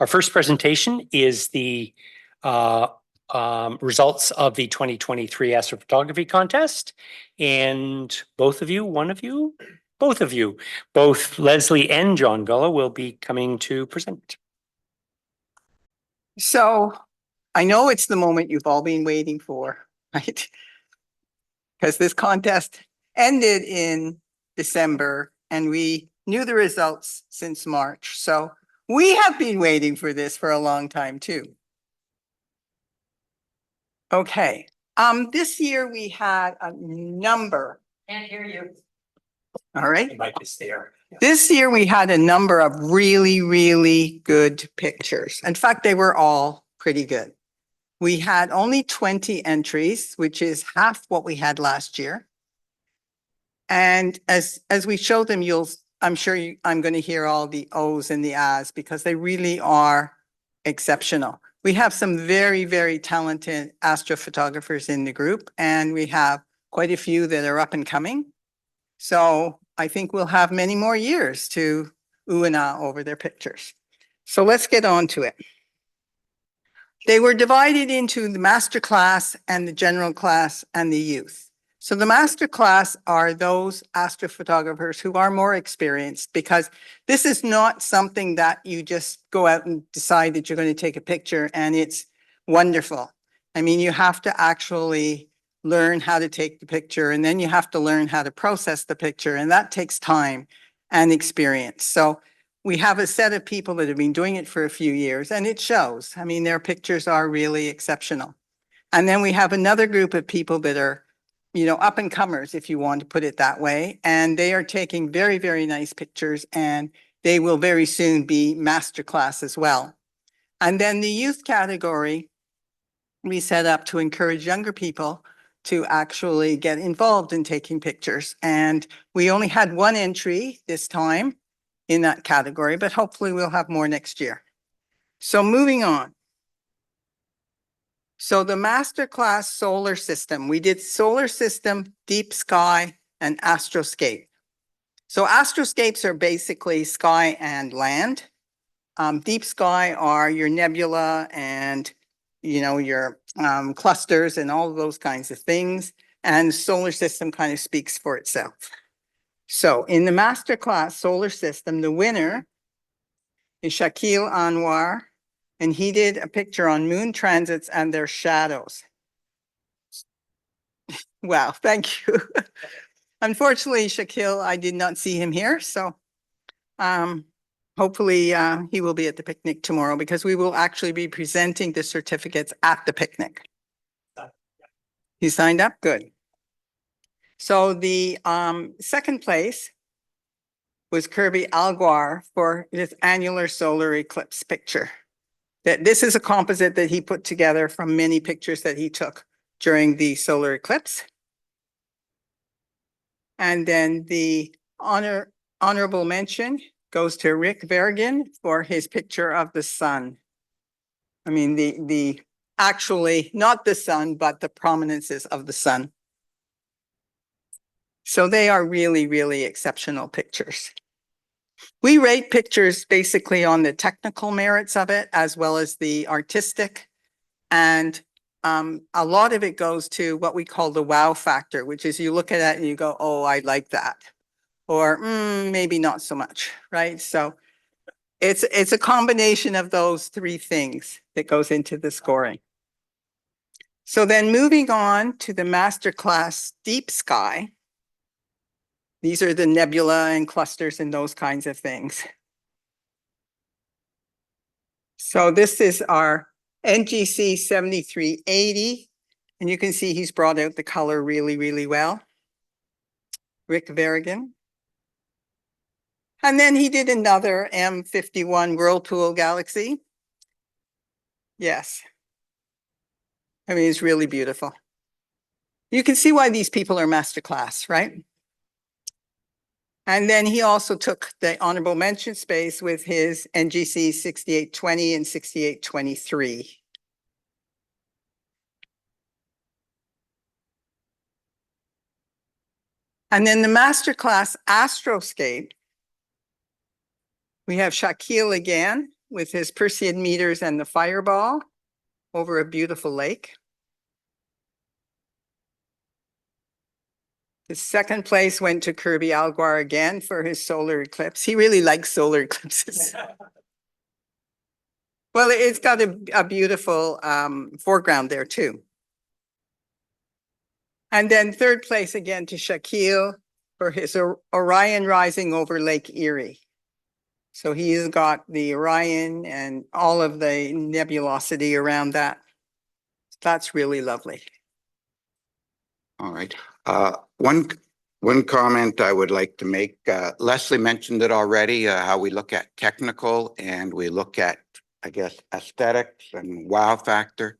Our first presentation is the results of the 2023 Astrophotography Contest. And both of you, both Leslie and John Gullo will be coming to present. So I know it's the moment you've all been waiting for, right? Because this contest ended in December and we knew the results since March. So we have been waiting for this for a long time too. Okay, this year we had a number. Can't hear you. All right. The mic is there. This year we had a number of really, really good pictures. In fact, they were all pretty good. We had only 20 entries, which is half what we had last year. And as we show them, I'm sure I'm going to hear all the O's and the A's because they really are exceptional. We have some very, very talented astrophotographers in the group, and we have quite a few that are up and coming. So I think we'll have many more years to ooh and ah over their pictures. So let's get on to it. They were divided into the master class and the general class and the youth. So the master class are those astrophotographers who are more experienced, because this is not something that you just go out and decide that you're going to take a picture and it's wonderful. I mean, you have to actually learn how to take the picture, and then you have to learn how to process the picture, and that takes time and experience. So we have a set of people that have been doing it for a few years, and it shows. I mean, their pictures are really exceptional. And then we have another group of people that are, you know, up and comers, if you want to put it that way. And they are taking very, very nice pictures, and they will very soon be masterclass as well. And then the youth category, we set up to encourage younger people to actually get involved in taking pictures. And we only had one entry this time in that category, but hopefully we'll have more next year. So moving on. So the masterclass solar system, we did solar system, deep sky, and astroscape. So astroscapes are basically sky and land. Deep sky are your nebula and, you know, your clusters and all of those kinds of things. And solar system kind of speaks for itself. So in the masterclass solar system, the winner is Shakil Anwar, and he did a picture on moon transits and their shadows. Wow, thank you. Unfortunately, Shakil, I did not see him here, so hopefully he will be at the picnic tomorrow, because we will actually be presenting the certificates at the picnic. He signed up? Good. So the second place was Kirby Alguar for his annular solar eclipse picture. This is a composite that he put together from many pictures that he took during the solar eclipse. And then the honorable mention goes to Rick Vergen for his picture of the sun. I mean, the actually not the sun, but the prominences of the sun. So they are really, really exceptional pictures. We rate pictures basically on the technical merits of it, as well as the artistic. And a lot of it goes to what we call the wow factor, which is you look at it and you go, oh, I like that. Or maybe not so much, right? So it's a combination of those three things that goes into the scoring. So then moving on to the masterclass deep sky. These are the nebula and clusters and those kinds of things. So this is our NGC 7380. And you can see he's brought out the color really, really well. Rick Vergen. And then he did another M51 Whirlpool Galaxy. Yes. I mean, it's really beautiful. You can see why these people are masterclass, right? And then he also took the honorable mention space with his NGC 6820 and 6823. And then the masterclass Astroscape, we have Shakil again with his Perseid meters and the fireball over a beautiful lake. The second place went to Kirby Alguar again for his solar eclipse. He really likes solar eclipses. Well, it's got a beautiful foreground there too. And then third place again to Shaquille for his Orion rising over Lake Erie. So he's got the Orion and all of the nebulosity around that. That's really lovely. All right. One comment I would like to make, Leslie mentioned it already, how we look at technical and we look at, I guess, aesthetics and wow factor.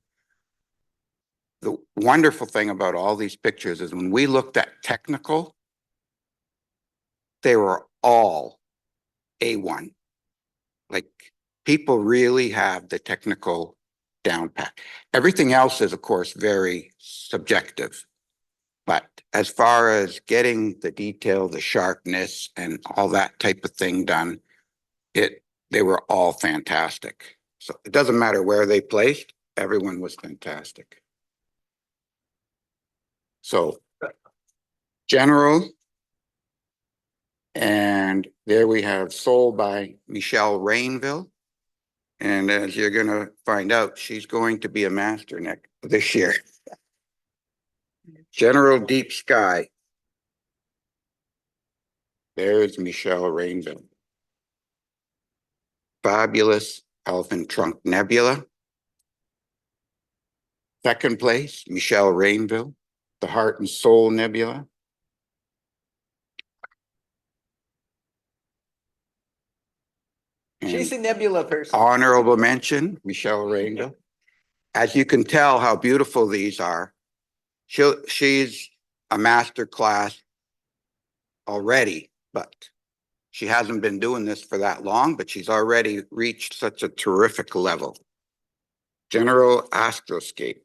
The wonderful thing about all these pictures is when we looked at technical, they were all A1. Like people really have the technical down pat. Everything else is, of course, very subjective. But as far as getting the detail, the sharpness and all that type of thing done, they were all fantastic. So it doesn't matter where they placed, everyone was fantastic. So general, and there we have Soul by Michelle Rainville. And as you're going to find out, she's going to be a master this year. General Deep Sky. There's Michelle Rainville. Fabulous Elephant Trunk Nebula. Second place, Michelle Rainville, the Heart and Soul Nebula. She's a nebula person. Honorable mention, Michelle Rainville. As you can tell how beautiful these are, she's a master class already, but she hasn't been doing this for that long, but she's already reached such a terrific level. General Astroscape.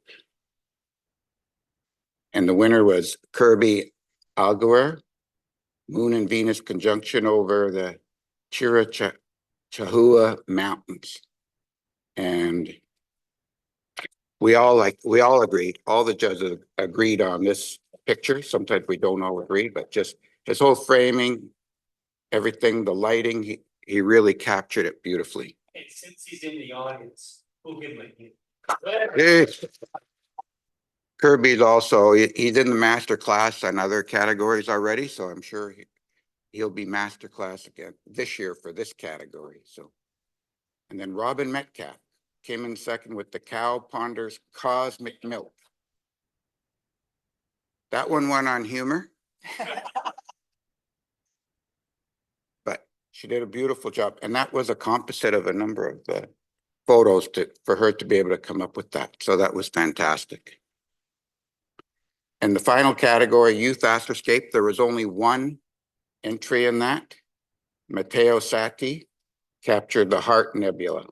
And the winner was Kirby Alguar, Moon and Venus conjunction over the Chiricahua Mountains. And we all agreed, all the judges agreed on this picture. Sometimes we don't all agree, but just his whole framing, everything, the lighting, he really captured it beautifully. Hey, since he's in the audience, we'll give him a hint. Kirby's also, he's in the master class on other categories already, so I'm sure he'll be master class again this year for this category. So, and then Robin Metcalf came in second with the Cow Ponders Cosmic Milk. That one went on humor. But she did a beautiful job. And that was a composite of a number of photos for her to be able to come up with that. So that was fantastic. And the final category, Youth Astroscape, there was only one entry in that. Matteo Satti captured the Heart Nebula.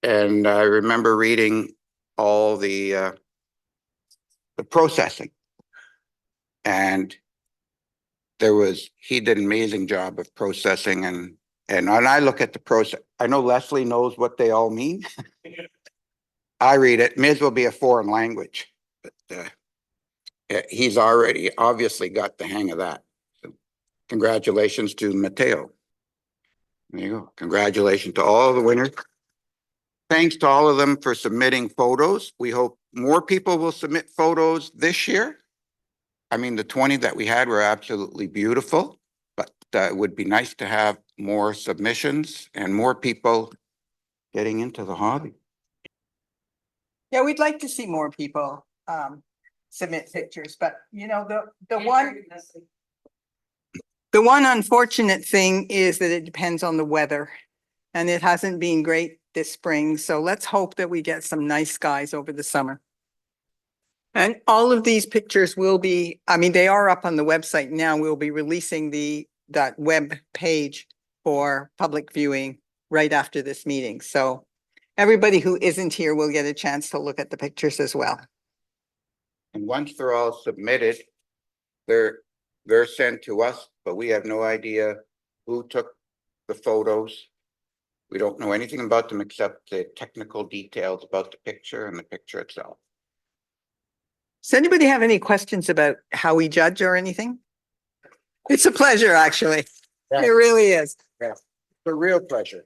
And I remember reading all the processing. And he did an amazing job of processing. And when I look at the process, I know Leslie knows what they all mean. I read it, may as well be a foreign language. But he's already obviously got the hang of that. So congratulations to Matteo. There you go. Congratulations to all the winners. Thanks to all of them for submitting photos. We hope more people will submit photos this year. I mean, the 20 that we had were absolutely beautiful, but it would be nice to have more submissions and more people getting into the hobby. Yeah, we'd like to see more people submit pictures, but you know, the one unfortunate thing is that it depends on the weather, and it hasn't been great this spring. So let's hope that we get some nice skies over the summer. And all of these pictures will be, I mean, they are up on the website now. We'll be releasing that web page for public viewing right after this meeting. So everybody who isn't here will get a chance to look at the pictures as well. And once they're all submitted, they're sent to us, but we have no idea who took the photos. We don't know anything about them except the technical details about the picture and the picture itself. Does anybody have any questions about how we judge or anything? It's a pleasure, actually. Yeah. It really is. It's a real pleasure.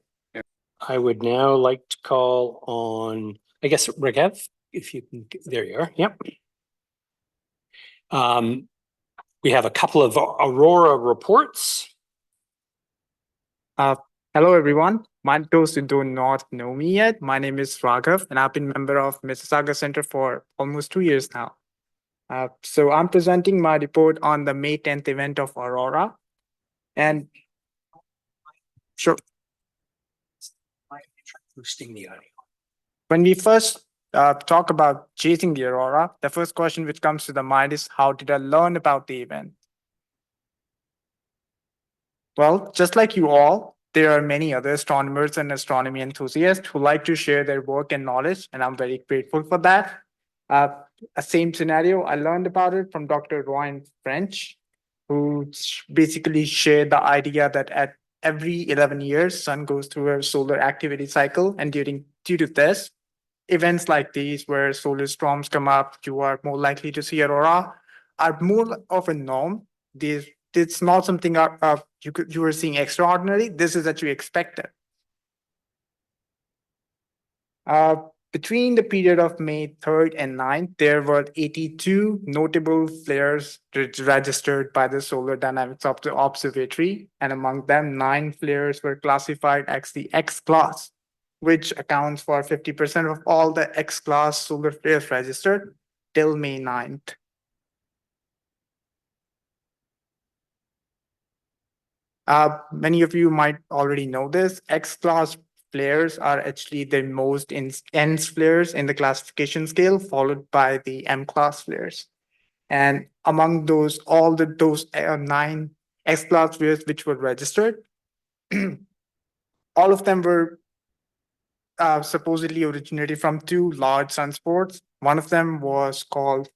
I would now like to call on, I guess, Rakev, if you can, there you are, yep. We have a couple of Aurora reports. Hello, everyone. Those who do not know me yet, my name is Raghav, and I've been member of Mississauga Center for almost 2 years now. So I'm presenting my report on the May 10th event of Aurora. And sure, Boosting the audio. when we first talk about chasing the Aurora, the first question which comes to the mind is, how did I learn about the event? Well, just like you all, there are many other astronomers and astronomy enthusiasts who like to share their work and knowledge, and I'm very grateful for that. A same scenario, I learned about it from Dr. Roy French, who basically shared the idea that at every 11 years, sun goes through a solar activity cycle, and due to this, events like these where solar storms come up, you are more likely to see aurora, are more of a norm. It's not something you were seeing extraordinary. This is that you expected. Between the period of May 3rd and 9th, there were 82 notable flares registered by the Solar Dynamics Observatory, and among them, 9 flares were classified as the X class, which accounts for 50% of all the X class solar flares registered till May 9th. Many of you might already know this. X-class flares are actually the most dense flares in the classification scale, followed by the M-class flares. And among those, those 9 X-class flares which were registered, all of them were supposedly originated from 2 large sunspots. One of them was called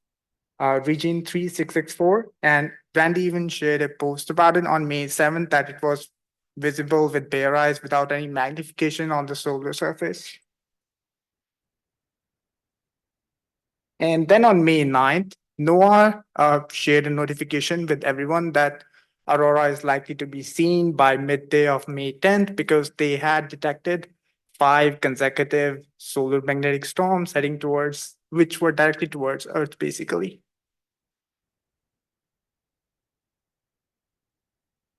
Region 3664, and Randy even shared a post about it on May 7th that it was visible with bare eyes without any magnification on the solar surface. And then on May 9th, NOAA shared a notification with everyone that aurora is likely to be seen by midday of May 10th because they had detected 5 consecutive solar magnetic storms heading towards, which were directly towards Earth, basically.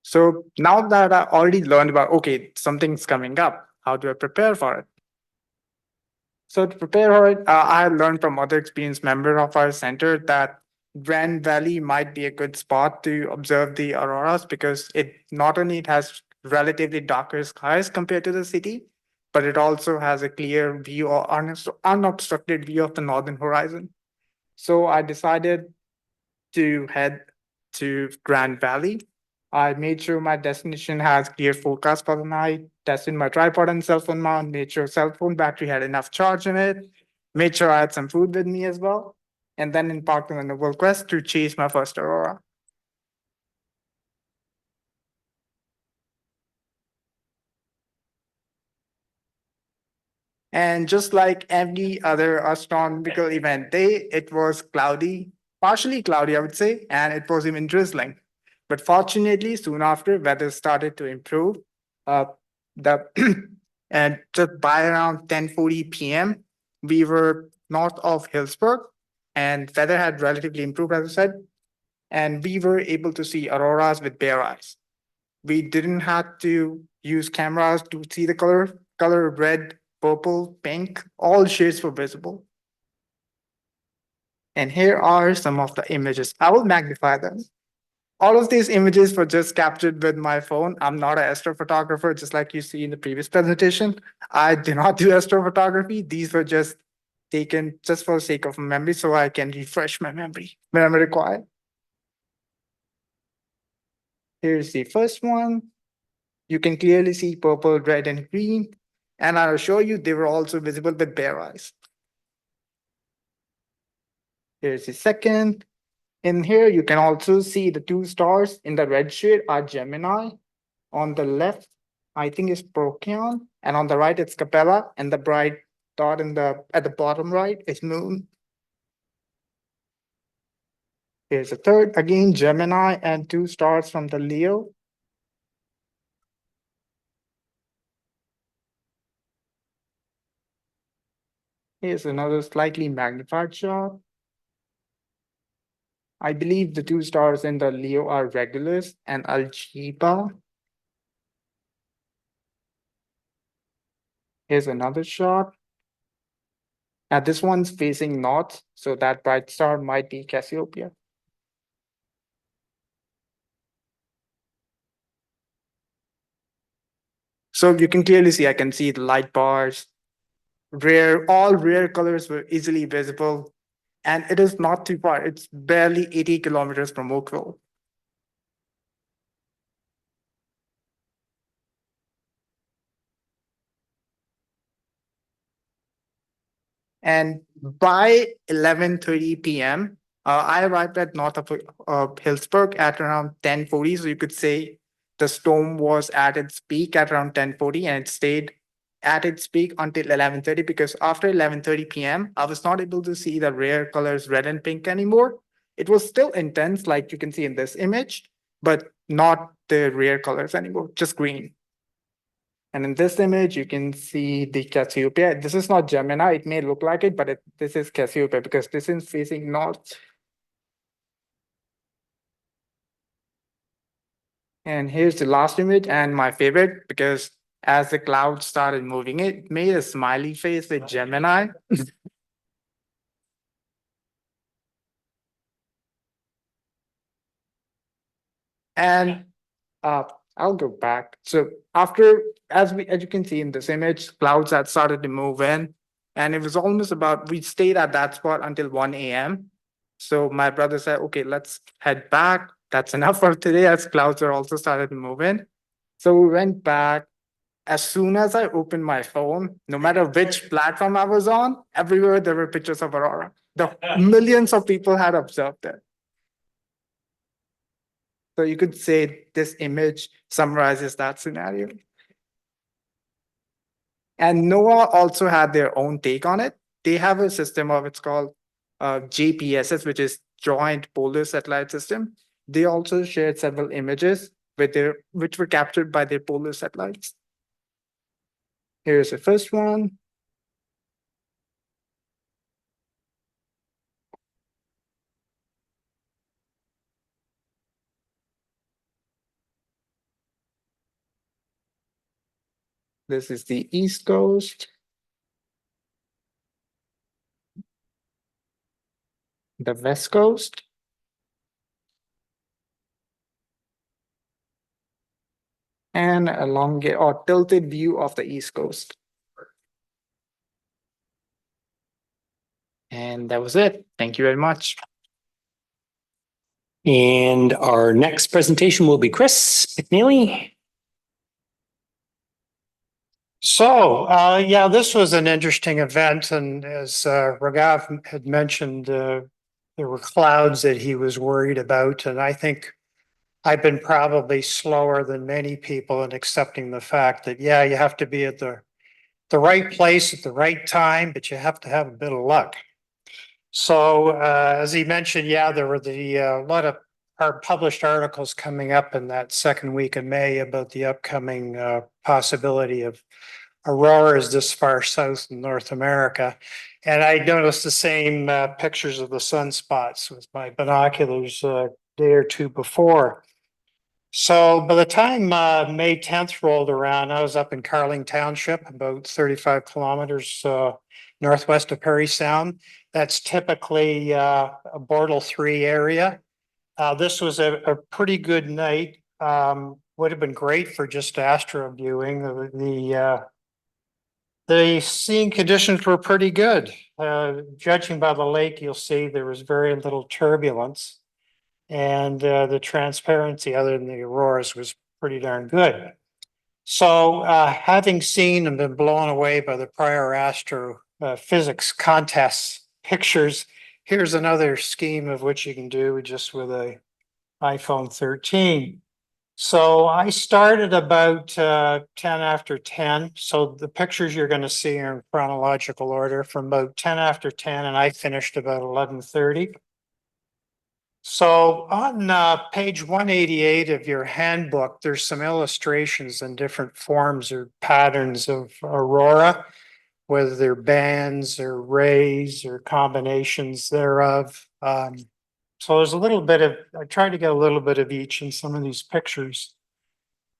So now that I already learned about, okay, something's coming up, how do I prepare for it? So to prepare for it, I learned from other experienced members of our center that Grand Valley might be a good spot to observe the auroras because it not only has relatively darker skies compared to the city, but it also has a clear view or unobstructed view of the northern horizon. So I decided to head to Grand Valley. I made sure my destination has clear forecast for the night, tested my tripod and cell phone mount, made sure cell phone battery had enough charge in it, made sure I had some food with me as well, and then embarked on a noble quest to chase my first aurora. And just like every other astronomical event day, it was cloudy, partially cloudy, I would say, and it was even drizzling. But fortunately, soon after, weather started to improve. And just by around 10:40 p.m., we were north of Hillsburg, and weather had relatively improved, as I said, and we were able to see auroras with bare eyes. We didn't have to use cameras to see the color red, purple, pink, all shades were visible. And here are some of the images. I will magnify them. All of these images were just captured with my phone. I'm not an astrophotographer, just like you see in the previous presentation. I do not do astrophotography. These were just taken just for the sake of memory so I can refresh my memory when I'm required. Here's the first one. You can clearly see purple, red, and green. And I'll show you they were also visible with bare eyes. Here's the second. In here, you can also see the 2 stars in the red shade are Gemini on the left I think is Procyon, and on the right it's Capella, and the bright dot at the bottom right is Moon. Here's a third, again Gemini, and 2 stars from the Leo. Here's another slightly magnified shot. I believe the 2 stars in the Leo are Regulus and Algebra. Here's another shot. Now this one's facing north, so that bright star might be Cassiopeia. So you can clearly see, I can see the light bars. All rare colors were easily visible. And it is not too far. It's barely 80 kilometers from Oakville. And by 11:30 p.m., I arrived at north of Hillsburg at around 10:40. So you could say the storm was at its peak at around 10:40, and it stayed at its peak until 11:30, because after 11:30 p.m., I was not able to see the rare colors red and pink anymore. It was still intense, like you can see in this image, but not the rare colors anymore, just green. And in this image, you can see the Cassiopeia. This is not Gemini. It may look like it, but this is Cassiopeia because this is facing north. And here's the last image and my favorite, because as the cloud started moving, it made a smiley face with Gemini. And I'll go back. So after, as you can see in this image, clouds had started to move in, and it was almost about, we stayed at that spot until 1 a.m. So my brother said, okay, let's head back. That's enough for today, as clouds are also started to move in. So we went back. As soon as I opened my phone, no matter which platform I was on, everywhere there were pictures of Aurora. The millions of people had observed it. So you could say this image summarizes that scenario. And NOAA also had their own take on it. They have a system of, it's called JPSS, which is Joint Polar Satellite System. They also shared several images which were captured by their polar satellites. Here's the first one. This is the East Coast. The West Coast. And a elongated or tilted view of the East Coast. And that was it. Thank you very much. And our next presentation will be Chris McNeely. So, yeah, this was an interesting event, and as Raghav had mentioned, there were clouds that he was worried about, and I think I've been probably slower than many people in accepting the fact that, yeah, you have to be at the right place at the right time, but you have to have a bit of luck. So, as he mentioned, yeah, there were a lot of our published articles coming up in that second week of May about the upcoming possibility of auroras this far south in North America. And I noticed the same pictures of the sunspots with my binoculars a day or two before. So by the time May 10th rolled around, I was up in Carling Township, about 35 kilometers northwest of Parry Sound. That's typically a Bortle 3 area. This was a pretty good night. Would have been great for just astro viewing. The seeing conditions were pretty good. Judging by the lake, you'll see there was very little turbulence. And the transparency, other than the auroras, was pretty darn good. So having seen and been blown away by the prior astrophysics contests pictures, here's another scheme of what you can do just with a iPhone 13. So I started about 10 after 10. So the pictures you're going to see are in chronological order from about 10 after 10, and I finished about 11:30. So on page 188 of your handbook, there's some illustrations and different forms or patterns of aurora, whether they're bands or rays or combinations thereof. So there's a little bit of, I tried to get a little bit of each in some of these pictures.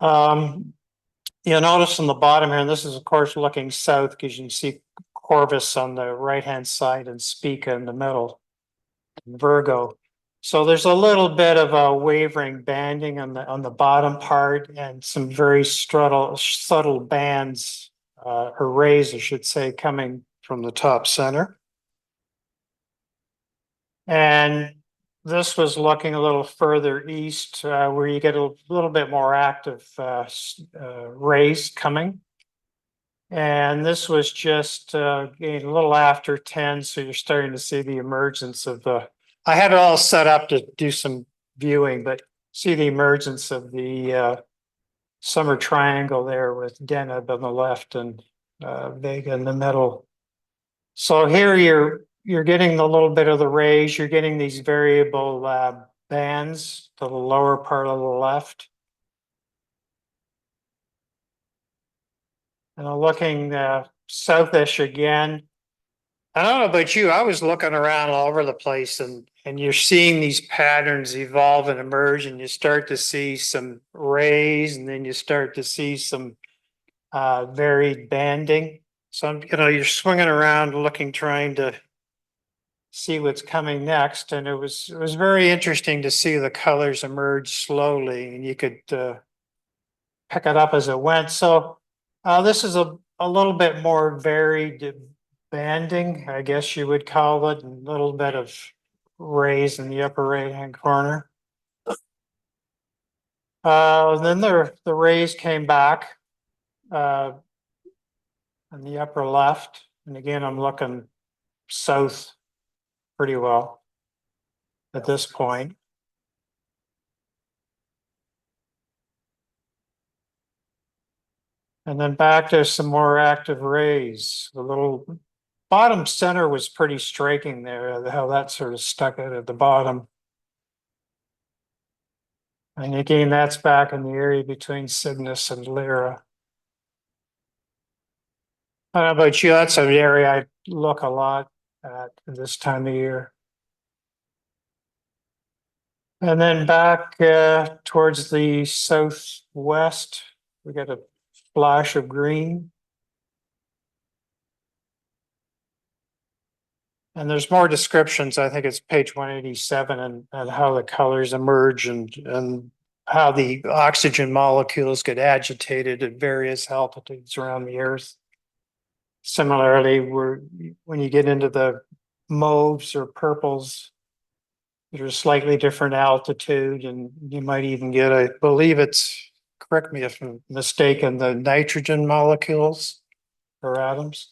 You'll notice on the bottom here, and this is of course looking south because you can see Corvus on the right-hand side and Spica in the middle, Virgo. So there's a little bit of a wavering banding on the bottom part and some very subtle bands, or rays, I should say, coming from the top center. And this was looking a little further east, where you get a little bit more active rays coming. And this was just a little after 10, so you're starting to see the emergence of the. I had it all set up to do some viewing, but see the emergence of the summer triangle there with Deneb on the left and Vega in the middle. So here you're getting a little bit of the rays. You're getting these variable bands to the lower part of the left. And I'm looking southish again. I don't know about you, I was looking around all over the place and you're seeing these patterns evolve and emerge, and you start to see some rays, and then you start to see some varied banding. So, you're swinging around looking, trying to see what's coming next. And it was very interesting to see the colors emerge slowly, and you could pick it up as it went. So this is a little bit more varied banding, I guess you would call it, and a little bit of rays in the upper right-hand corner. Then the rays came back in the upper left. And again, I'm looking south pretty well at this point. And then back to some more active rays. The little bottom center was pretty striking there, how that sort of stuck out at the bottom. And again, that's back in the area between Cygnus and Lyra. I don't know about you, that's an area I look a lot at this time of year. And then back towards the southwest, we got a flash of green. And there's more descriptions. I think it's page 187 and how the colors emerge and how the oxygen molecules get agitated at various altitudes around the Earth. Similarly, when you get into the mauves or purples, there's a slightly different altitude, and you might even get, I believe it's, correct me if I'm mistaken, the nitrogen molecules or atoms.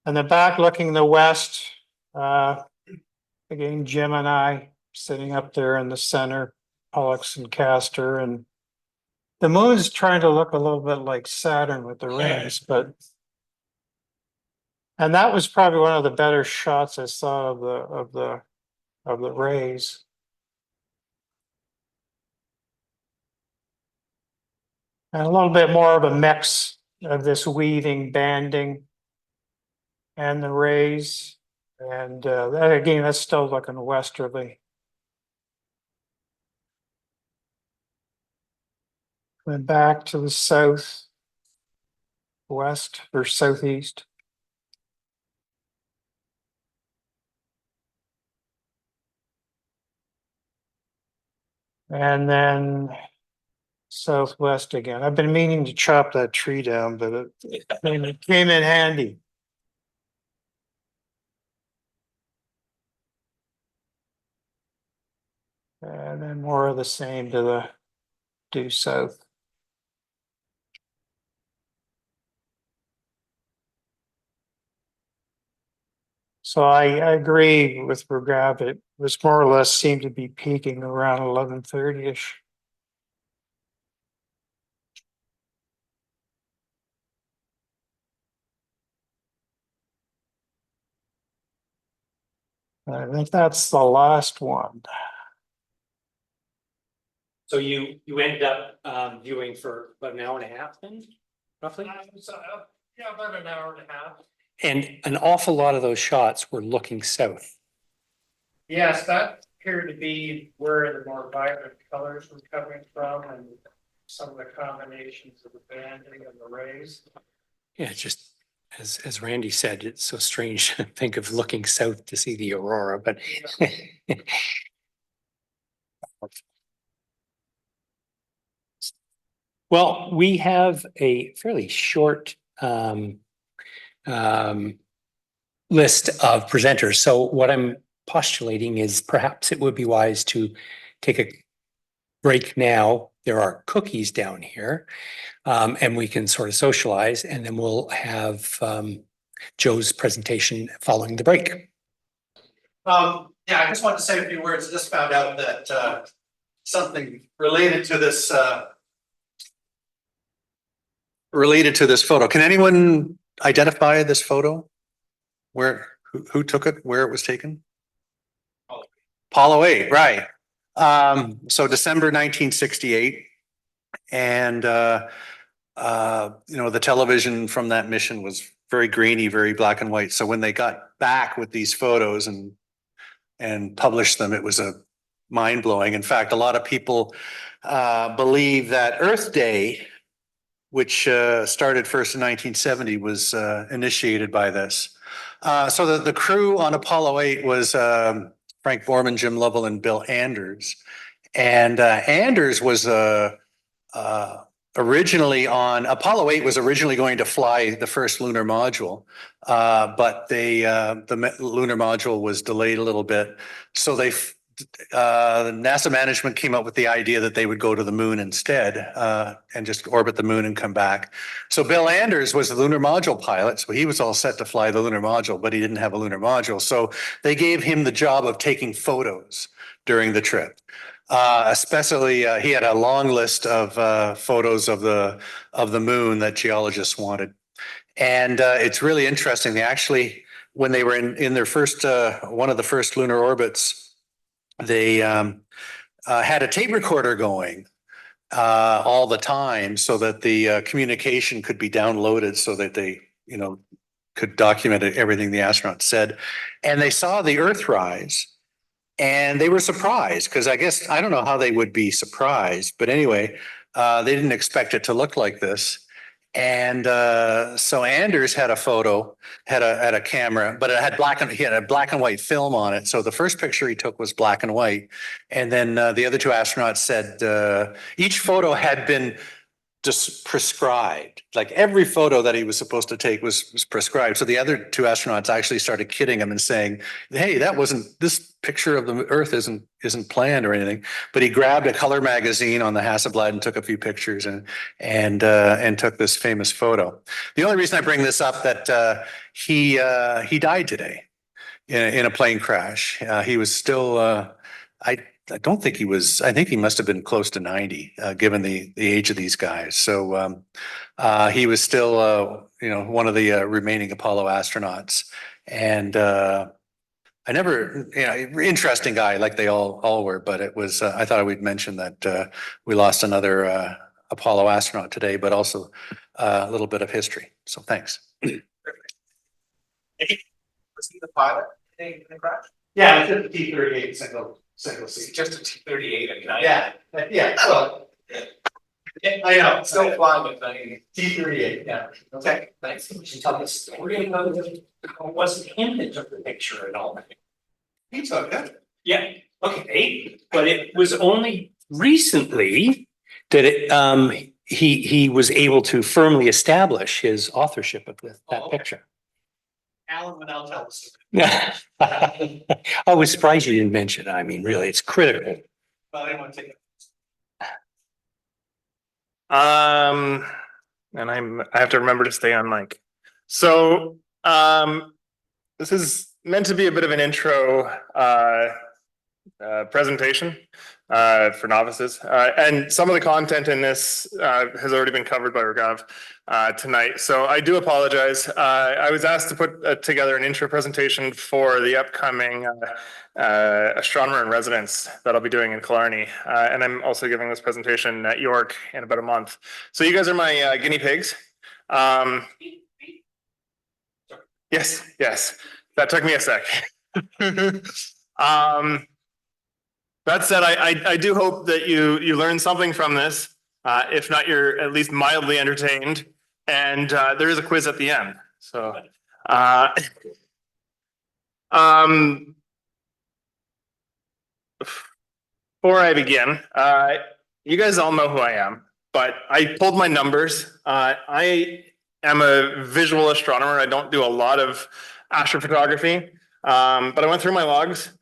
And then back looking the west, again, Gemini sitting up there in the center, Pollux and Castor, and the moon's trying to look a little bit like Saturn with the rings, and that was probably one of the better shots I saw of the rays. And a little bit more of a mix of this weaving banding and the rays. And that again, that's still looking westerly. Then back to the south, west or southeast. And then southwest again. I've been meaning to chop that tree down, but it came in handy. And then more of the same to the due south. So I agree with Regav. was more or less seemed to be peaking around 11:30ish. I think that's the last one. So you ended up viewing for about an hour and a half then, roughly? Yeah, about an hour and a half. And an awful lot of those shots were looking south. Yes, that appeared to be where the more vibrant colors were coming from and some of the combinations of the banding and the rays. Yeah, it's just as Randy said, it's so strange to think of looking south to see the aurora, but well, we have a fairly short list of presenters. So what I'm postulating is perhaps it would be wise to take a break now. There are cookies down here, and we can sort of socialize, and then we'll have Joe's presentation following the break. Yeah, I just wanted to say a few words. I just found out that something related to this photo. Can anyone identify this photo? Who took it? Where it was taken? Apollo 8, right. So December 1968. And you know, the television from that mission was very grainy, very black and white. So when they got back with these photos and published them, it was a mind blowing. In fact, a lot of people believe that Earth Day, which started first in 1970, was initiated by this. So the crew on Apollo 8 was Frank Borman, Jim Lovell, and Bill Anders. And Anders was originally on Apollo 8 was originally going to fly the first lunar module, but the lunar module was delayed a little bit. So the NASA management came up with the idea that they would go to the moon instead and just orbit the moon and come back. So Bill Anders was the lunar module pilot. So he was all set to fly the lunar module, but he didn't have a lunar module. So they gave him the job of taking photos during the trip. Especially, he had a long list of photos of the moon that geologists wanted. And it's really interesting. They actually, when they were in their first, one of the first lunar orbits, they had a tape recorder going all the time so that the communication could be downloaded so that they, you know, could document everything the astronauts said. And they saw the Earthrise and they were surprised because I guess, I don't know how they would be surprised, but anyway, they didn't expect it to look like this. And so Anders had a photo, had a camera, but it had he had a black and white film on it. So the first picture he took was black and white. And then the other two astronauts said each photo had been just prescribed. Like every photo that he was supposed to take was prescribed. So the other two astronauts actually started kidding him and saying, "Hey, this picture of the Earth isn't planned or anything." But he grabbed a color magazine on the Hasselblad and took a few pictures and took this famous photo. The only reason I bring this up that he died today in a plane crash. He was still I don't think he was, I think he must have been close to 90, given the age of these guys. So he was still, you know, one of the remaining Apollo astronauts. And I never, you know, interesting guy like they all were, but it was, I thought I would mention that we lost another Apollo astronaut today, but also a little bit of history. So thanks. Was he the pilot in the crash? Yeah, it's a T-38 single seat. Just a T-38. Yeah, well, I know, still flying with me. T-38, yeah. Okay, thanks. Can you tell the story about it? It wasn't him that took the picture at all. He took it. Yeah, okay, but it was only recently that he was able to firmly establish his authorship of that picture. Alan would now tell us. I was surprised you didn't mention it. I mean, really, it's critical. But I didn't want to take it. And I have to remember to stay on mic. So this is meant to be a bit of an intro presentation for novices. And some of the content in this has already been covered by Ragav tonight. So I do apologize. I was asked to put together an intro presentation for the upcoming astronomer in residence that I'll be doing in Killarney. And I'm also giving this presentation at York in about a month. So you guys are my guinea pigs. Yes, that took me a sec. That said, I do hope that you learn something from this. If not, you're at least mildly entertained. And there is a quiz at the end. So, before I begin, you guys all know who I am, but I pulled my numbers. I am a visual astronomer. I don't do a lot of astrophotography, but I went through my logs.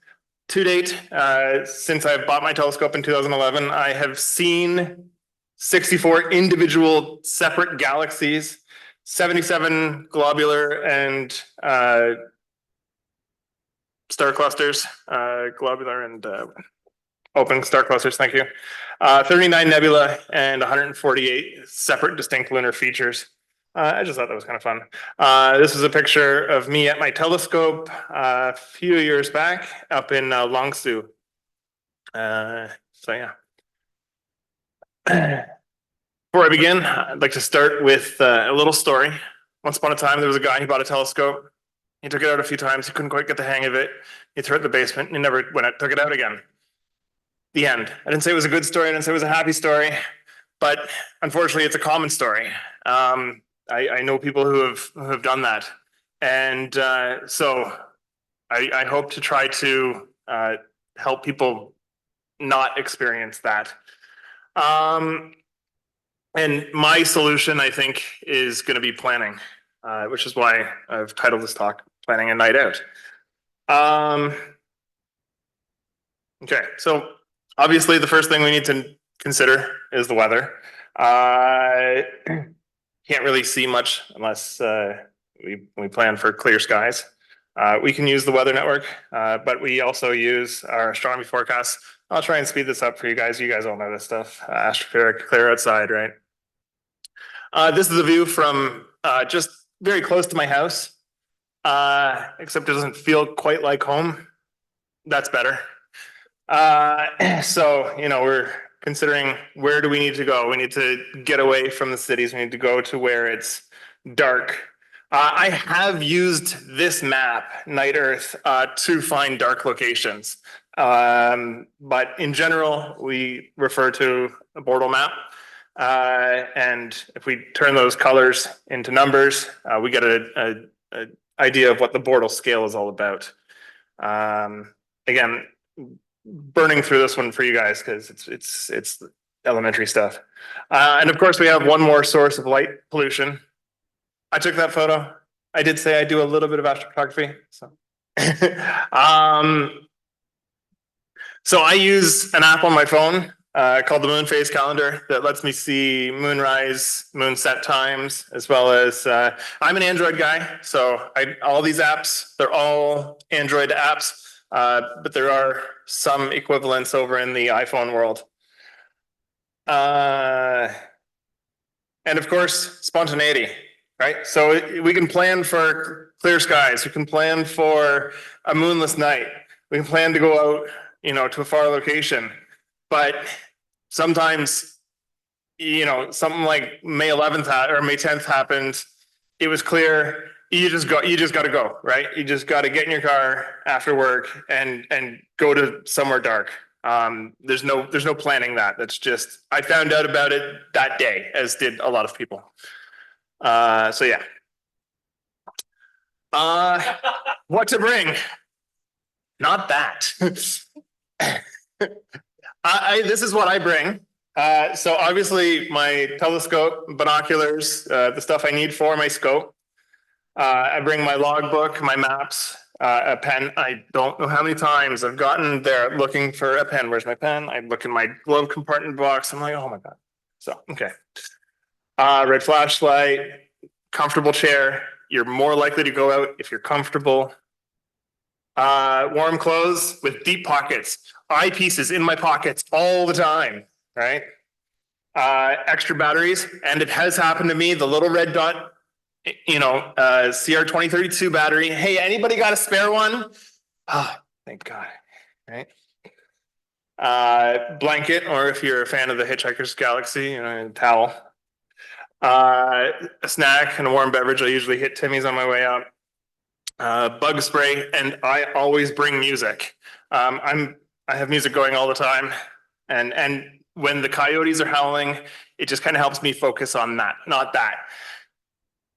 To date, since I bought my telescope in 2011, I have seen 64 individual separate galaxies, 77 globular and star clusters, globular and open star clusters, thank you. 39 nebula and 148 separate distinct lunar features. I just thought that was kind of fun. This is a picture of me at my telescope a few years back up in Longsu. So yeah. Before I begin, I'd like to start with a little story. Once upon a time, there was a guy who bought a telescope. He took it out a few times. He couldn't quite get the hang of it. He threw it in the basement and he never took it out again. The end. I didn't say it was a good story. I didn't say it was a happy story, but unfortunately, it's a common story. I know people who have done that, and so I hope to try to help people not experience that. And my solution, I think, is going to be planning, which is why I've titled this talk "Planning a Night Out." Okay, so obviously the first thing we need to consider is the weather. Can't really see much unless we plan for clear skies. We can use the weather network, but we also use our astronomy forecasts. I'll try and speed this up for you guys. You guys all know this stuff. Astroperic, clear outside, right? This is a view from just very close to my house, except it doesn't feel quite like home. That's better. So, you know, we're considering where do we need to go? We need to get away from the cities. We need to go to where it's dark. I have used this map, Night Earth, to find dark locations. But in general, we refer to a Bortle map. And if we turn those colors into numbers, we get an idea of what the Bortle scale is all about. Again, burning through this one for you guys because it's elementary stuff. And of course, we have one more source of light pollution. I took that photo. I did say I do a little bit of astrophotography. So, so I use an app on my phone called the Moon Phase Calendar that lets me see moonrise, moonset times, as well as I'm an Android guy. So all these apps, they're all Android apps. But there are some equivalents over in the iPhone world. And of course, spontaneity, right? So we can plan for clear skies. We can plan for a moonless night. We can plan to go out, you know, to a far location. But sometimes, you know, something like May 11th or May 10th happened. It was clear. You just got to go, right? You just got to get in your car after work and go to somewhere dark. There's no planning that. That's just, I found out about it that day, as did a lot of people. So yeah. What to bring? Not that. This is what I bring. So obviously my telescope, binoculars, the stuff I need for my scope. I bring my logbook, my maps, a pen. I don't know how many times I've gotten there looking for a pen. Where's my pen? I look in my glove compartment box. I'm like, oh my God. So, okay. Red flashlight, comfortable chair. You're more likely to go out if you're comfortable. Warm clothes with deep pockets. eyepieces in my pockets all the time, right? Extra batteries, and it has happened to me, the little red dot, CR 2032 battery. Hey, anybody got a spare one? Ah, thank God, right? Blanket, or if you're a fan of the Hitchhiker's Galaxy, a towel. A snack and a warm beverage. I usually hit Timmy's on my way out. Bug spray, and I always bring music. I have music going all the time, and when the coyotes are howling, it just kind of helps me focus on that, not that.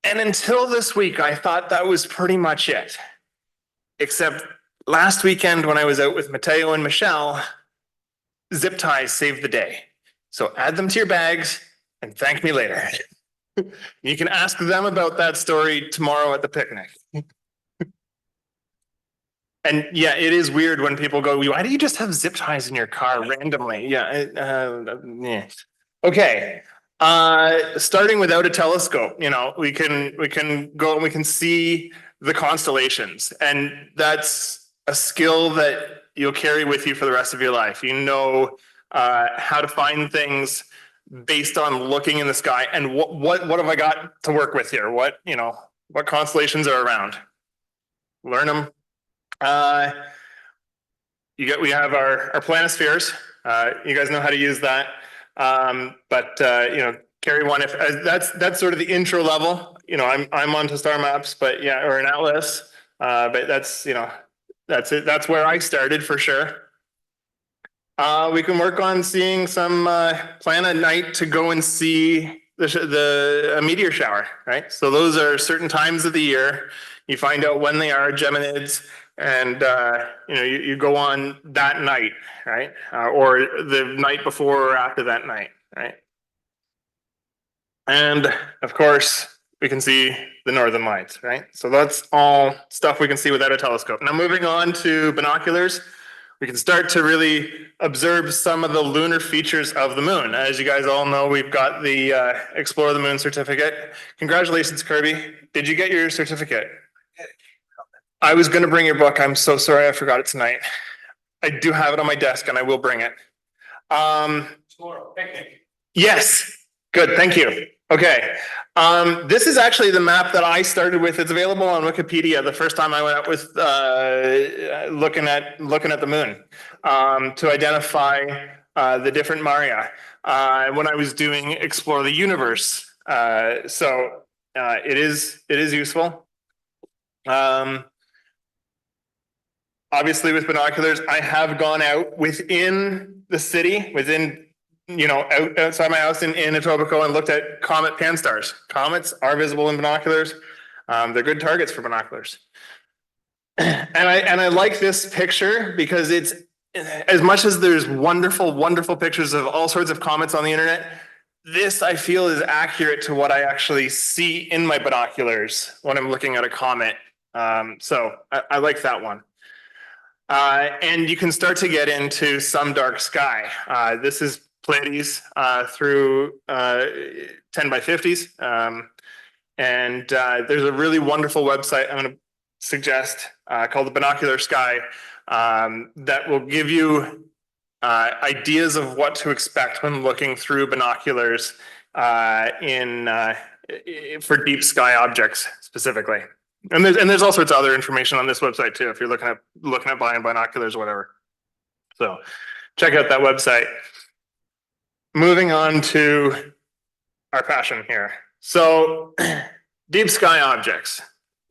And until this week, I thought that was pretty much it. Except last weekend when I was out with Mateo and Michelle, zip ties saved the day. So add them to your bags and thank me later. You can ask them about that story tomorrow at the picnic. And yeah, it is weird when people go, why do you just have zip ties in your car randomly? Yeah. Okay. Starting without a telescope, we can go and we can see the constellations, and that's a skill that you'll carry with you for the rest of your life. How to find things based on looking in the sky and what have I got to work with here? What constellations are around? Learn them. We have our planispheres. You guys know how to use that. Carry one if that's sort of the intro level. I'm onto star maps, but yeah, or an atlas. But that's it. That's where I started for sure. We can work on seeing some plan a night to go and see a meteor shower, right? So those are certain times of the year. You find out when they are, Geminids, and you go on that night, right? Or the night before or after that night, right? And of course, we can see the northern lights, right? So that's all stuff we can see without a telescope. Now moving on to binoculars, we can start to really observe some of the lunar features of the moon. As you guys all know, we've got the Explore the Moon certificate. Congratulations, Kirby. Did you get your certificate? I was going to bring your book. I'm so sorry I forgot it tonight. I do have it on my desk and I will bring it. Tomorrow, picnic. Yes. Good. Thank you. Okay. This is actually the map that I started with. It's available on Wikipedia. The first time I went out with looking at the moon to identify the different Maria when I was doing Explore the Universe. So it is useful. Obviously, with binoculars, I have gone out within the city, outside my house in Etobicoke, and looked at comet pan stars. Comets are visible in binoculars. They're good targets for binoculars. And I like this picture because it's, as much as there's wonderful, wonderful pictures of all sorts of comets on the internet, this I feel is accurate to what I actually see in my binoculars when I'm looking at a comet. So I like that one. And you can start to get into some dark sky. This is Pleiades through 10 by 50s. And there's a really wonderful website I'm going to suggest called the Binocular Sky that will give you ideas of what to expect when looking through binoculars for deep sky objects specifically. And there's all sorts of other information on this website too, if you're looking at buying binoculars or whatever. So check out that website. Moving on to our passion here. So deep sky objects.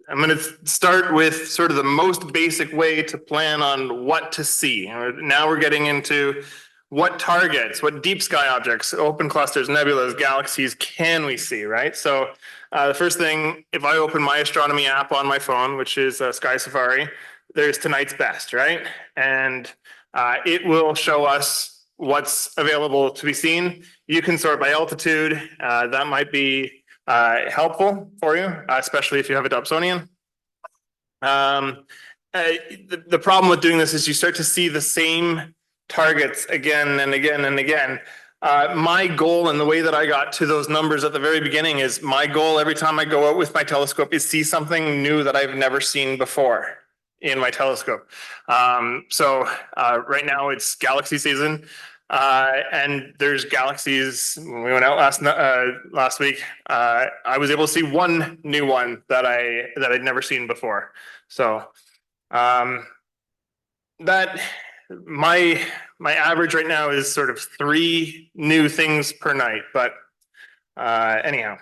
I'm going to start with sort of the most basic way to plan on what to see. Now we're getting into what targets, what deep sky objects, open clusters, nebulas, galaxies can we see, right? So the first thing, if I open my astronomy app on my phone, which is Sky Safari, there's tonight's best, right? And it will show us what's available to be seen. You can sort by altitude. That might be helpful for you, especially if you have a Dobsonian. The problem with doing this is you start to see the same targets again and again and again. My goal, and the way that I got to those numbers at the very beginning, is my goal every time I go out with my telescope is see something new that I've never seen before. in my telescope. Right now it's galaxy season. And there's galaxies. When we went out last week, I was able to see one new one that I'd never seen before. So that my average right now is sort of 3 new things per night. But anyhow,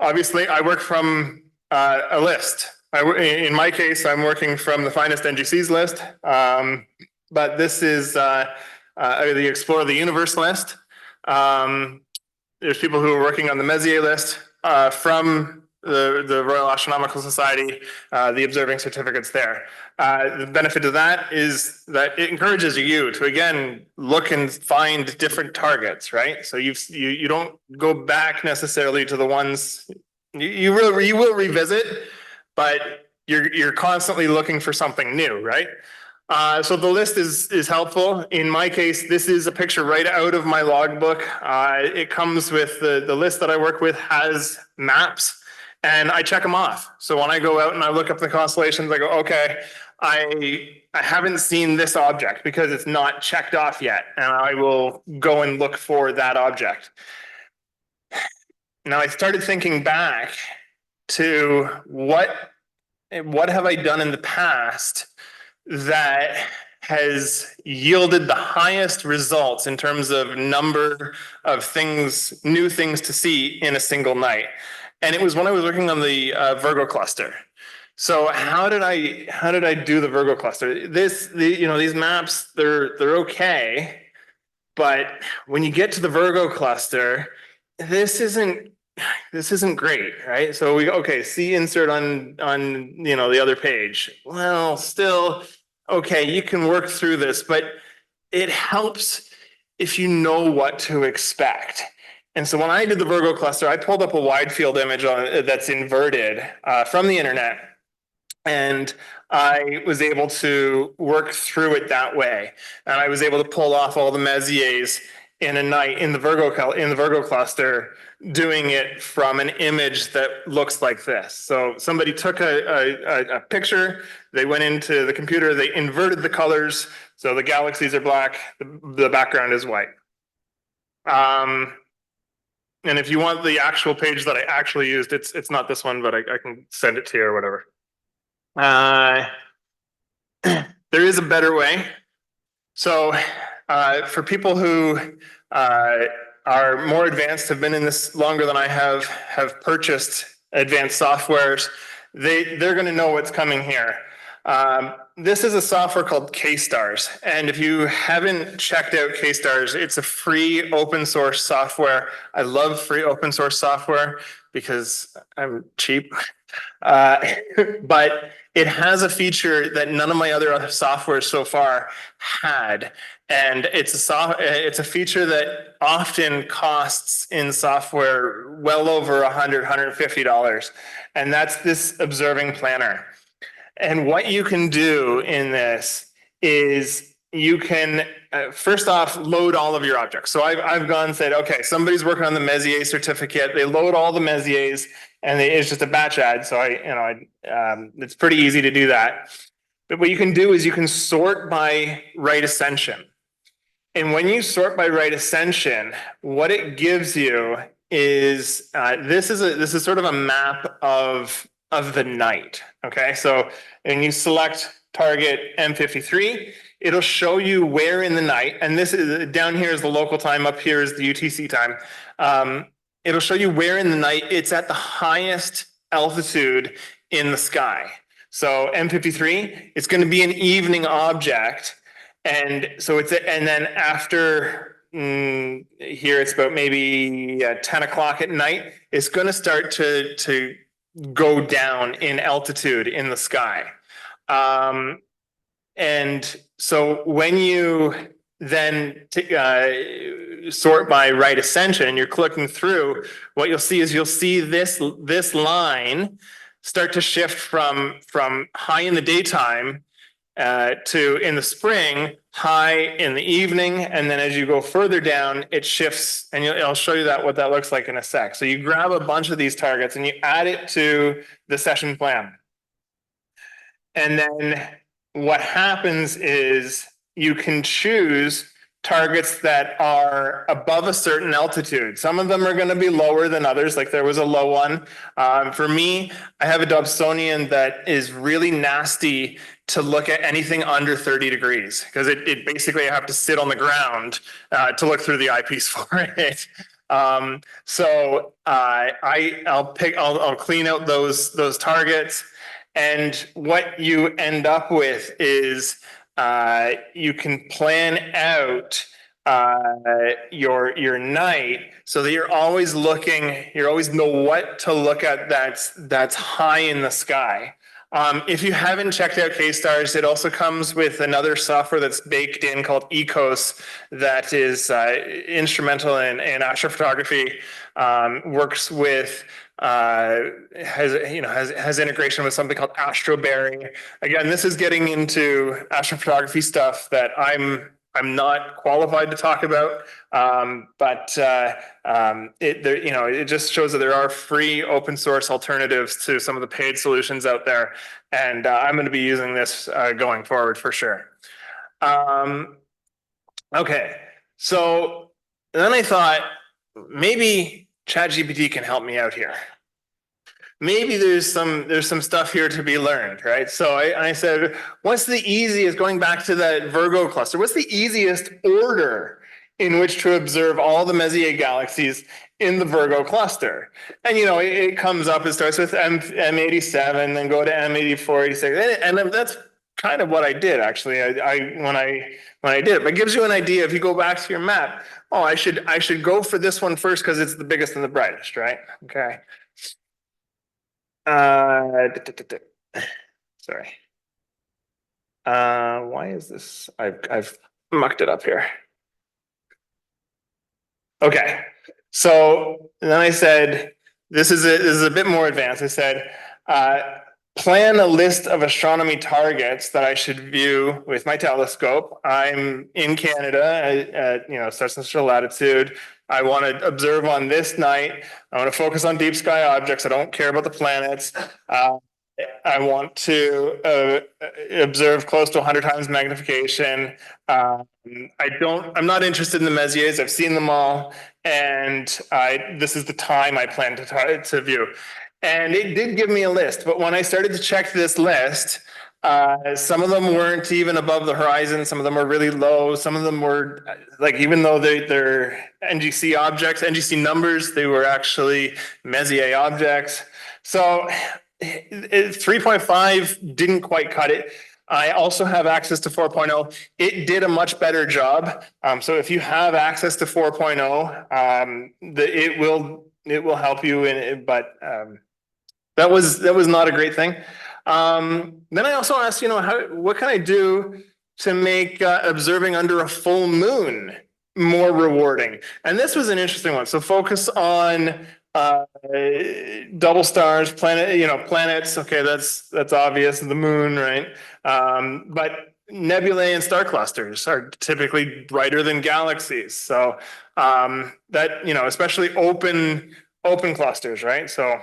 obviously I work from a list. In my case, I'm working from the finest NGCs list. But this is the Explore the Universe list. There's people who are working on the Messier list from the Royal Astronomical Society, the observing certificates there. The benefit of that is that it encourages you to, again, look and find different targets, right? So you don't go back necessarily to the ones you will revisit, but you're constantly looking for something new, right? So the list is helpful. In my case, this is a picture right out of my logbook. It comes with the list that I work with has maps, and I check them off. So when I go out and I look up the constellations, I go, okay, I haven't seen this object because it's not checked off yet, and I will go and look for that object. Now I started thinking back to what have I done in the past that has yielded the highest results in terms of number of things, new things to see in a single night. And it was when I was working on the Virgo cluster. So how did I do the Virgo cluster? These maps, they're okay, but when you get to the Virgo cluster, this isn't great, right? So we okay, see insert on the other page. Well, still okay, you can work through this, but it helps if you know what to expect. And so when I did the Virgo cluster, I pulled up a wide field image that's inverted from the internet, and I was able to work through it that way. And I was able to pull off all the Messiers in a night in the Virgo cluster, doing it from an image that looks like this. So somebody took a picture, they went into the computer, they inverted the colors, so the galaxies are black, the background is white. And if you want the actual page that I actually used, it's not this one, but I can send it to you or whatever. There is a better way. So for people who are more advanced, have been in this longer than I have purchased advanced softwares, they're going to know what's coming here. This is a software called K-Stars. And if you haven't checked out K-Stars, it's a free open source software. I love free open source software because I'm cheap. But it has a feature that none of my other softwares so far had. And it's a feature that often costs in software well over $100, $150. And that's this observing planner. And what you can do in this is you can first off load all of your objects. So I've gone and said, okay, somebody's working on the Messier certificate. They load all the Messiers, and it's just a batch add. So it's pretty easy to do that. But what you can do is you can sort by right ascension. And when you sort by right ascension, what it gives you is this is sort of a map of the night. Okay, so and you select target M53, it'll show you where in the night, and this is down here is the local time, up here is the UTC time. It'll show you where in the night it's at the highest altitude in the sky. So M53, it's going to be an evening object, and so and then after here it's about maybe 10 o'clock at night, it's going to start to go down in altitude in the sky. And so when you then sort by right ascension, you're clicking through, what you'll see is this line start to shift from high in the daytime to in the spring, high in the evening, and then as you go further down, it shifts, and I'll show you what that looks like in a sec. So you grab a bunch of these targets and you add it to the session plan. And then what happens is you can choose targets that are above a certain altitude. Some of them are going to be lower than others, like there was a low one. For me, I have a Dobsonian that is really nasty to look at anything under 30 degrees because it basically I have to sit on the ground to look through the eyepiece for it. I'll clean out those targets, and what you end up with is you can plan out your night so that you're always looking, you always know what to look at that's high in the sky. If you haven't checked out K-Stars, it also comes with another software that's baked in called Ecos that is instrumental in astrophotography. Works with has integration with something called Astrobearing. Again, this is getting into astrophotography stuff that I'm not qualified to talk about, but it just shows that there are free open source alternatives to some of the paid solutions out there, and I'm going to be using this going forward for sure. Okay, so then I thought maybe ChatGPT can help me out here. Maybe there's some stuff here to be learned, right? So I said, what's the easiest, going back to that Virgo cluster, what's the easiest order in which to observe all the Messier galaxies in the Virgo cluster? And it comes up, it starts with M87, then go to M84, 86, and that's kind of what I did actually. When I did it, but it gives you an idea. If you go back to your map, oh, I should go for this one first because it's the biggest and the brightest, right? Okay. Sorry. Why is this? I've mucked it up here. Okay. So then I said, this is a bit more advanced. I said, plan a list of astronomy targets that I should view with my telescope. I'm in Canada at such and such a latitude. I want to observe on this night. I want to focus on deep sky objects. I don't care about the planets. I want to observe close to 100 times magnification. I'm not interested in the Messiers. I've seen them all, and this is the time I plan to view. And it did give me a list, but when I started to check this list, some of them weren't even above the horizon. Some of them were really low. Some of them were like, even though they're NGC objects, NGC numbers, they were actually Messier objects. So 3.5 didn't quite cut it. I also have access to 4.0. It did a much better job. So if you have access to 4.0, it will help you in it, but that was not a great thing. Then I also asked, what can I do to make observing under a full moon more rewarding? And this was an interesting one. So focus on double stars, planets. Okay, that's obvious. The moon, right? But nebulae and star clusters are typically brighter than galaxies. So especially open clusters, right? So.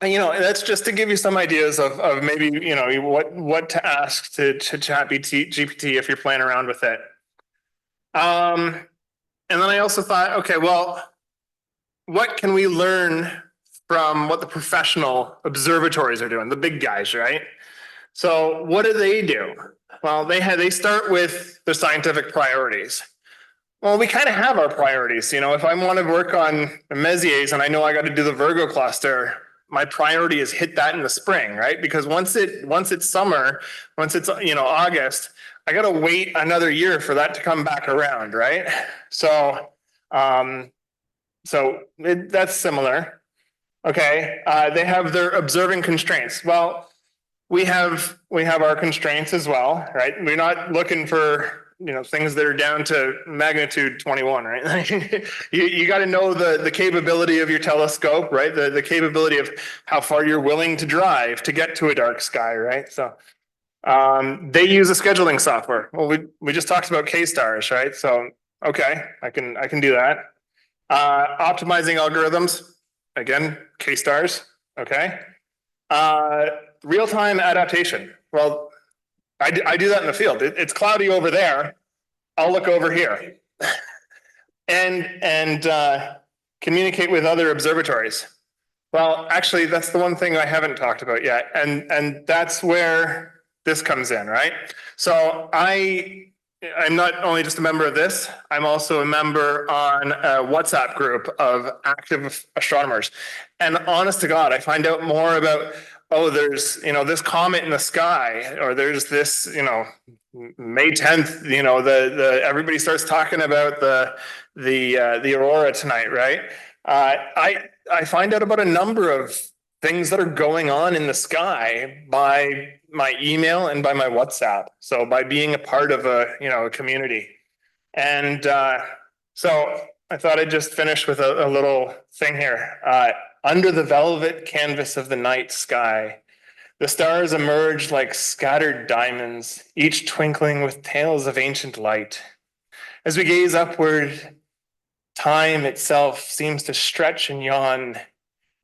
That's just to give you some ideas of maybe, what to ask to ChatGPT if you're playing around with it. And then I also thought, okay, well, what can we learn from what the professional observatories are doing, the big guys, right? So what do? Well, they start with their scientific priorities. Well, we kind of have our priorities. If I want to work on Messiers and I know I got to do the Virgo cluster, my priority is hit that in the spring, right? Because once it's summer, once it's August, I got to wait another year for that to come back around, right? So that's similar. Okay, they have their observing constraints. Well, we have our constraints as well, right? We're not looking for things that are down to magnitude 21, right? you got to know the capability of your telescope, right? The capability of how far you're willing to drive to get to a dark sky, right? So they use a scheduling software. Well, we just talked about K-Stars, right? So okay, I can do that. Optimizing algorithms, again, K-Stars, okay. Real-time adaptation. well, I do that in the field. It's cloudy over there. I'll look over here. And communicate with other observatories. Well, actually, that's the one thing I haven't talked about yet. And that's where this comes in, right? So I'm not only just a member of this, I'm also a member on a WhatsApp group of active astronomers. And honest to God, I find out more about, oh, there's, this comet in the sky, or there's this, May 10th, everybody starts talking about the Aurora tonight, right? I find out about a number of things that are going on in the sky by my email and by my WhatsApp. So by being a part of a community. And so I thought I'd just finish with a little thing here. Under the velvet canvas of the night sky, the stars emerge like scattered diamonds, each twinkling with tales of ancient light. As we gaze upward, time itself seems to stretch and yawn,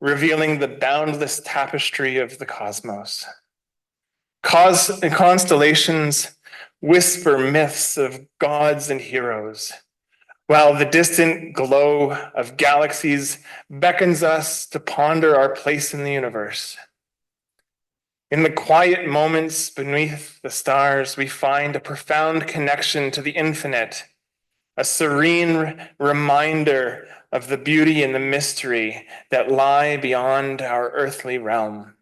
revealing the boundless tapestry of the cosmos. Constellations whisper myths of gods and heroes, while the distant glow of galaxies beckons us to ponder our place in the universe. In the quiet moments beneath the stars, we find a profound connection to the infinite, a serene reminder of the beauty and the mystery that lie beyond our earthly realm.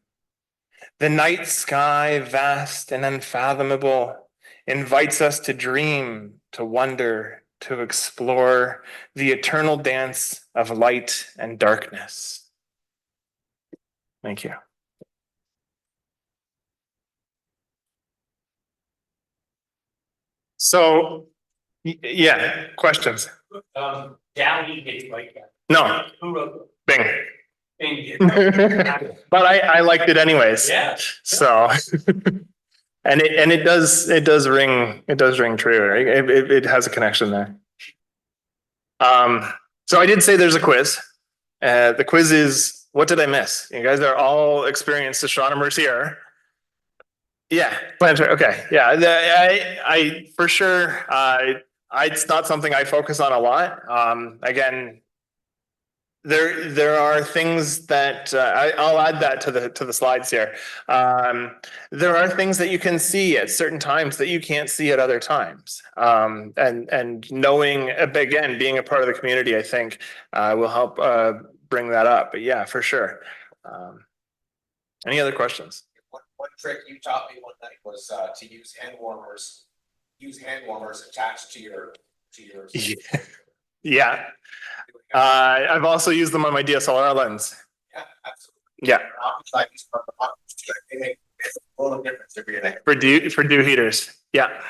The night sky, vast and unfathomable, invites us to dream, to wonder, to explore the eternal dance of light and darkness. Thank you. So, yeah, questions? Downey didn't like that. No, Who wrote Bing. Bing? But I liked it anyways. Yeah. So, and it does ring true, right? It has a connection there. So I did say there's a quiz. The quiz is, what did I miss? You guys are all experienced astronomers here. Yeah, planetary. Okay, yeah. I for sure. It's not something I focus on a lot. Again, there are things that I'll add that to the slides here. There are things that you can see at certain times that you can't see at other times. And knowing, again, being a part of the community, I think will help bring that up. But yeah, for sure. Any other questions? One trick you taught me one night was to use hand warmers. Use hand warmers attached to your. Yeah. I've also used them on my DSLR lens. Yeah, absolutely. Yeah. They make a world of difference every day. For dew heaters. Yeah.